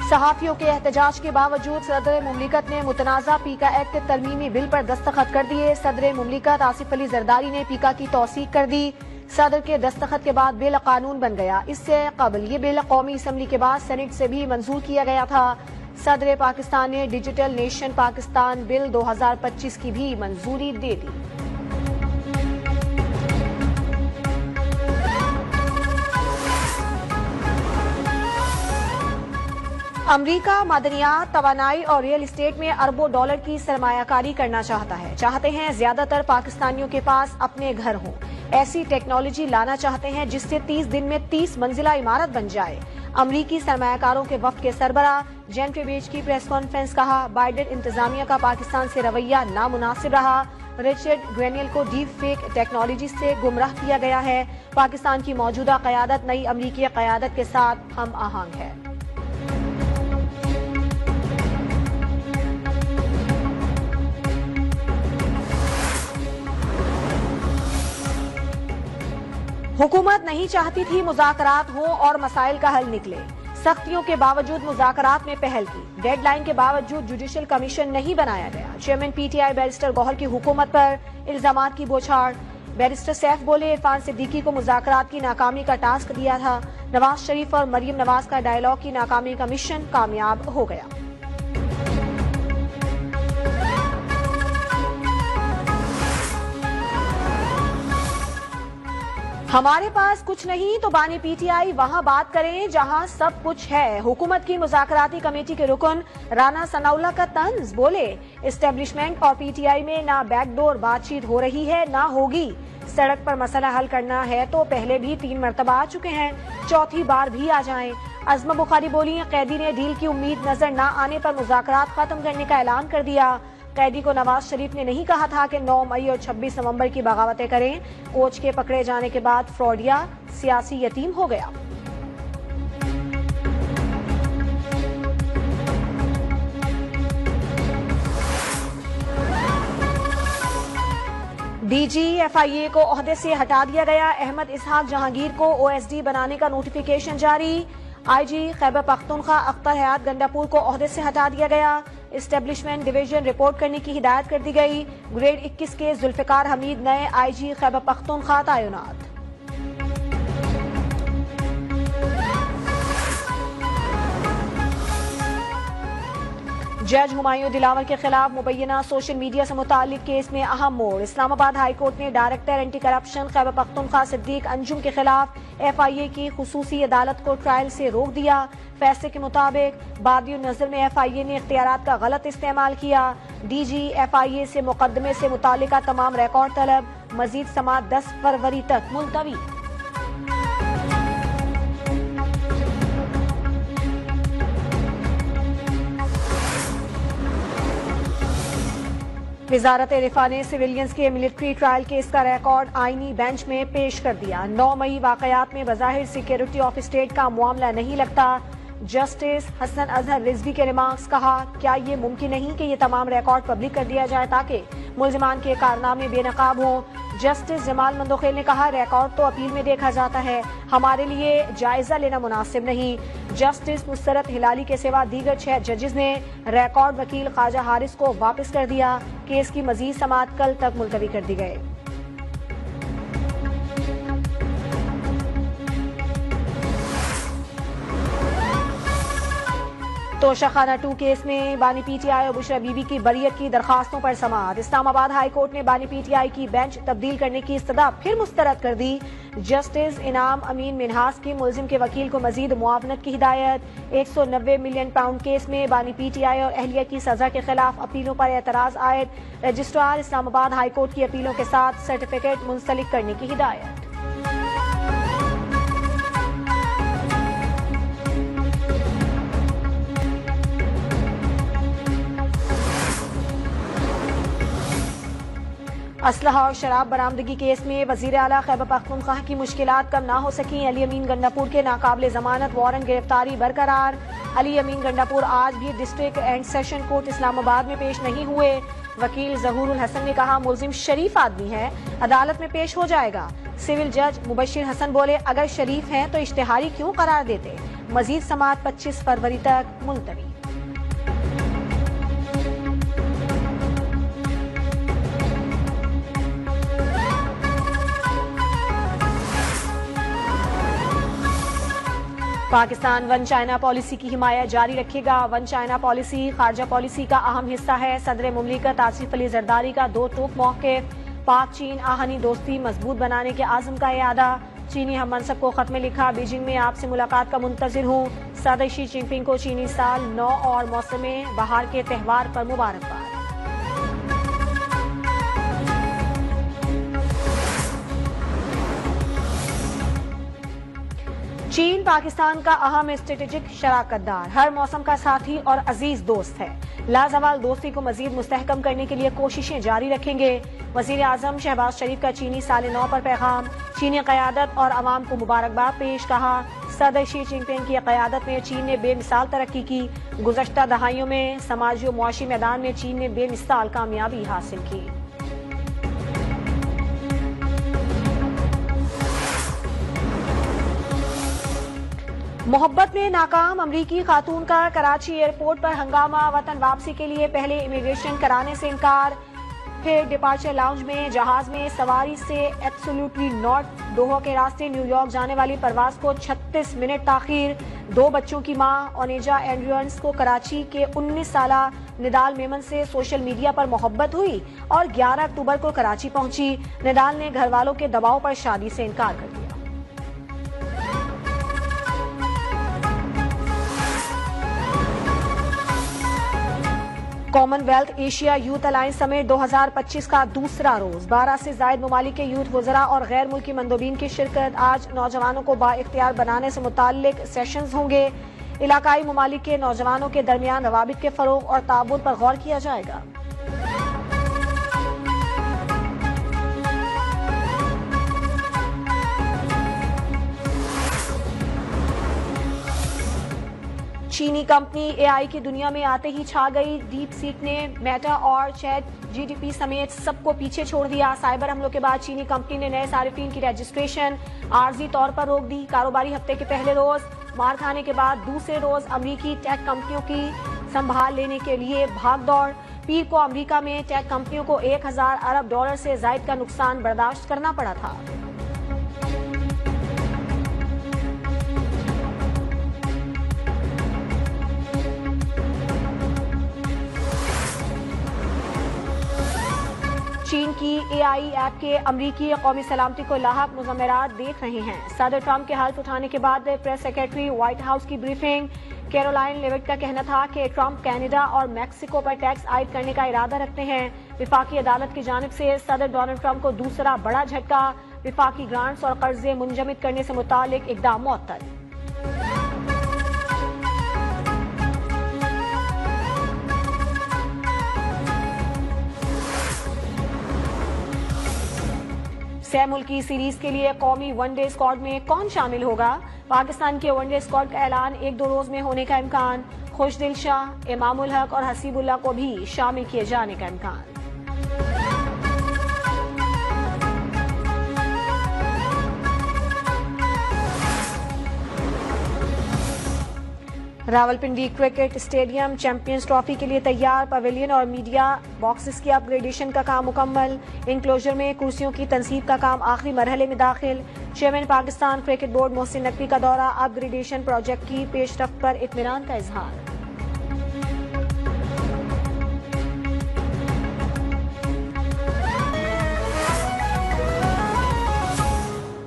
सहाफियों के एहतजाज के बावजूद सदर मुमलिकत ने मुतनाज़ा पीका एक्ट तरमीमी बिल पर दस्तखत कर दिए। सदर मुमलिकत आसिफ अली जरदारी ने पीका की तौसीक कर दी। सदर के दस्तखत के बाद बिल कानून बन गया। इससे कबल ये बिल कौमी असम्बली के बाद सेनेट से भी मंजूर किया गया था। सदर पाकिस्तान ने डिजिटल नेशन पाकिस्तान बिल 2025 की भी मंजूरी दे दी। अमरीका मादनियात, तवानाई और रियल एस्टेट में अरबों डॉलर की सरमायाकारी करना चाहते हैं ज्यादातर पाकिस्तानियों के पास अपने घर हों। ऐसी टेक्नोलॉजी लाना चाहते हैं जिससे 30 दिन में 30 मंजिला इमारत बन जाए। अमरीकी सरमायाकारों के वफ्द के सरबराह जेम्फ्रे बेज की प्रेस कॉन्फ्रेंस, कहा बाइडेन इंतजामिया का पाकिस्तान से रवैया नामुनासिब रहा। रिचर्ड ग्रेनियल को डीप फेक टेक्नोलॉजी से गुमराह किया गया है। पाकिस्तान की मौजूदा क़यादत नई अमरीकी क़यादत के साथ हम आहंग है। हुकूमत नहीं चाहती थी मुज़ाकरात हो और मसाइल का हल निकले। सख्तियों के बावजूद मुज़ाकरात में पहल की। डेडलाइन के बावजूद जुडिशल कमीशन नहीं बनाया गया। चेयरमैन पीटीआई बैरिस्टर गौहर की हुकूमत पर इल्जामात की बौछार। बैरिस्टर सैफ बोले इरफान सिद्दीकी को मुज़ाकरात की नाकामी का टास्क दिया था। नवाज शरीफ और मरियम नवाज का डायलॉग की नाकामी का मिशन कामयाब हो गया। हमारे पास कुछ नहीं तो बानी पीटीआई वहां बात करें जहां सब कुछ है। हुकूमत की मुज़ाकराती कमेटी के रुकन राना सनाउल्लाह का तंज, बोले एस्टेब्लिशमेंट और पीटीआई में ना बैकडोर बातचीत हो रही है ना होगी। सड़क पर मसला हल करना है तो पहले भी 3 मरतबा आ चुके हैं, चौथी बार भी आ जाएं। अज़मा बुखारी बोली कैदी ने डील की उम्मीद नजर न आने पर मुज़ाकरात खत्म करने का ऐलान कर दिया। कैदी को नवाज शरीफ ने नहीं कहा था कि 9 मई और 26 नवंबर की बगावतें करें। कोच के पकड़े जाने के बाद फ्रॉडिया सियासी यतीम हो गया। डीजी एफआईए को ओहदे से हटा दिया गया। अहमद इसहाक जहांगीर को ओएसडी बनाने का नोटिफिकेशन जारी। आईजी खैबर पख्तूनख्वा अख्तर हयात गंडापुर को ओहदे से हटा दिया गया। एस्टेब्लिशमेंट डिवीजन रिपोर्ट करने की हिदायत कर दी गई। ग्रेड 21 के जुल्फिकार हमीद नए आईजी खैबर पख्तूनख्वा तैनात। जज हुमायूं दिलावर के खिलाफ मुबैना सोशल मीडिया से मुताल्लिक केस में अहम मोड़। इस्लामाबाद हाई कोर्ट ने director anti corruption Khyber Pakhtunkhwa Siddique Anjum के खिलाफ एफआईए की खुसूसी अदालत को ट्रायल से रोक दिया। फैसले के मुताबिक बादियो नजर में एफआईए ने इख्तियारात का गलत इस्तेमाल किया। डीजी एफआईए से मुकदमे से मुतालिका तमाम रिकॉर्ड तलब। मजीद समाअत 10 फरवरी तक मुलतवी। वजारत रिफा ने सिविलियंस के मिलिट्री ट्रायल केस का रिकॉर्ड आईनी बेंच में पेश कर दिया। 9 मई वाकयात में बज़ाहिर सिक्योरिटी ऑफ स्टेट का मामला नहीं लगता। जस्टिस हसन अजहर रिजवी के रिमार्क्स, कहा क्या ये मुमकिन नहीं कि ये तमाम रिकॉर्ड पब्लिक कर दिया जाए ताकि मुल्जिमान के कारनामे बेनकाब हों। जस्टिस जमाल मंदोखेल ने कहा रिकॉर्ड तो अपील में देखा जाता है, हमारे लिए जायजा लेना मुनासिब नहीं। जस्टिस मुसरत हिलाली के सिवा दीगर 6 जजेस ने रिकॉर्ड वकील ख्वाजा हारिस को वापस कर दिया। केस की मजीद समाअत कल तक मुलतवी कर दी गई। तोशाखाना 2 केस में बानी पीटीआई और बुशरा बीबी की बरियत की दरखास्तों पर समाअत। इस्लामाबाद हाई कोर्ट ने बानी पीटीआई की बेंच तब्दील करने की इस्तदा फिर मुस्तरद कर दी। जस्टिस इनाम अमीन मिनहास की मुल्जिम के वकील को मजीद मुआवनत की हिदायत। 190 मिलियन पाउंड केस में बानी पीटीआई और अहलिया की सजा के खिलाफ अपीलों पर एतराज आयद। रजिस्ट्रार इस्लामाबाद हाई कोर्ट की अपीलों के साथ सर्टिफिकेट मुंसलिक करने की हिदायत। असलहा और शराब बरामदगी केस में वजीर आला खैबर पख्तूनख्वा की मुश्किलात कम ना हो सकी। अली अमीन गंडापुर के नाकाबिले जमानत वारंट गिरफ्तारी बरकरार। अली अमीन गंडापुर आज भी district and session court Islamabad में पेश नहीं हुए। वकील जहूरुल हसन ने कहा मुलजिम शरीफ आदमी है, अदालत में पेश हो जाएगा। सिविल जज मुबशिर हसन बोले अगर शरीफ हैं तो इश्तिहारी क्यों करार देते। मजीद समाअत 25 फरवरी तक मुलतवी। पाकिस्तान वन चाइना पॉलिसी की हिमायत जारी रखेगा। वन चाइना पॉलिसी खारजा पॉलिसी का अहम हिस्सा है। सदर मुमलिकत आसिफ अली जरदारी का दो टूक मौक़िफ़। पाक चीन आहनी दोस्ती मजबूत बनाने के आज़म का इरादा। चीनी हम मनसब को खत में लिखा बीजिंग में आपसे मुलाकात का मुंतज़िर हूँ। सदर शी जिनपिंग को चीनी साल नौ और मौसम बहार के त्यौहार पर मुबारकबाद। चीन पाकिस्तान का अहम स्ट्रेटेजिक शराकतदार, हर मौसम का साथी और अजीज दोस्त है। लाजवाल दोस्ती को मजीद मुस्तहकम करने के लिए कोशिशें जारी रखेंगे। वजीर आजम शहबाज शरीफ का चीनी साल नौ पर पैगाम। चीनी क़यादत और अवाम को मुबारकबाद पेश। कहा सदर शी जिनपिंग की क़यादत में चीन ने बेमिसाल तरक्की की। गुज़श्ता दहाइयों में समाजी और मुआशी मैदान में चीन ने बेमिसाल कामयाबी हासिल की। मोहब्बत में नाकाम अमरीकी खातून का कराची एयरपोर्ट पर हंगामा। वतन वापसी के लिए पहले इमिग्रेशन कराने से इनकार, फिर डिपार्चर लाउंज में जहाज में सवारी से एब्सोल्युटली नॉट। दोहा के रास्ते न्यूयॉर्क जाने वाली परवाज को 36 मिनट ताखीर। दो बच्चों की मां ओनेजा एंड्रियंस को कराची के 19 साला निदाल मेमन से सोशल मीडिया पर मोहब्बत हुई और 11 अक्टूबर को कराची पहुंची। निदाल ने घर वालों के दबाव पर शादी से इनकार कर दिया। Commonwealth Asia youth alliance summit 2025 का दूसरा रोज। 12 से ज्यादा ममालिक के यूथ वज़रा और गैर मुल्की मंदोबीन की शिरकत। आज नौजवानों को बाइख्तियार बनाने से मुताल्लिक सेशंस होंगे। इलाकाई ममालिक के नौजवानों के दरमियान रवाबित के फरोग और ताबून पर गौर किया जाएगा। चीनी कंपनी एआई की दुनिया में आते ही छा गई। डीप सीक ने मेटा और चैट जीटीपी समेत सबको पीछे छोड़ दिया। साइबर हमलों के बाद चीनी कंपनी ने नए सारिफीन की रजिस्ट्रेशन आर्जी तौर पर रोक दी। कारोबारी हफ्ते के पहले रोज मार खाने के बाद दूसरे रोज अमरीकी टेक कंपनियों की संभाल लेने के लिए भाग दौड़। पीर को अमरीका में टेक कंपनियों को 1000 अरब डॉलर से ज्यादा का नुकसान बर्दाश्त करना पड़ा था। चीन की एआई ऐप के अमरीकी कौमी सलामती को लाहक मुज़म्मरात देख रहे हैं। सदर ट्रंप के हल्फ उठाने के बाद प्रेस सेक्रेटरी व्हाइट हाउस की ब्रीफिंग। कैरोलाइन लेविट का कहना था कि ट्रंप कनाडा और मैक्सिको पर टैक्स आयद करने का इरादा रखते हैं। विफाकी अदालत की जानिब से सदर डोनाल्ड ट्रंप को दूसरा बड़ा झटका। विफाकी ग्रांट्स और कर्जे मुंजमद करने से मुतालिक इकदाम मुअत्तल। छह मुल्की सीरीज के लिए कौमी वनडे स्क्वाड में कौन शामिल होगा। पाकिस्तान के वनडे स्क्वाड का ऐलान 1-2 रोज में होने का इम्कान। खुशदिल शाह, इमामुल हक और हसीबुल्लाह को भी शामिल किए जाने का इम्कान। Rawalpindi cricket stadium champions trophy के लिए तैयार। पवेलियन और मीडिया बॉक्सेस की अपग्रेडेशन का काम मुकम्मल। इनक्लोजर में कुर्सियों की तनसीब का काम आखिरी मरहले में दाखिल। Chairman Pakistan cricket board Mohsin Naqvi का दौरा। अपग्रेडेशन प्रोजेक्ट की पेशरफ्त पर इत्मीनान का इजहार।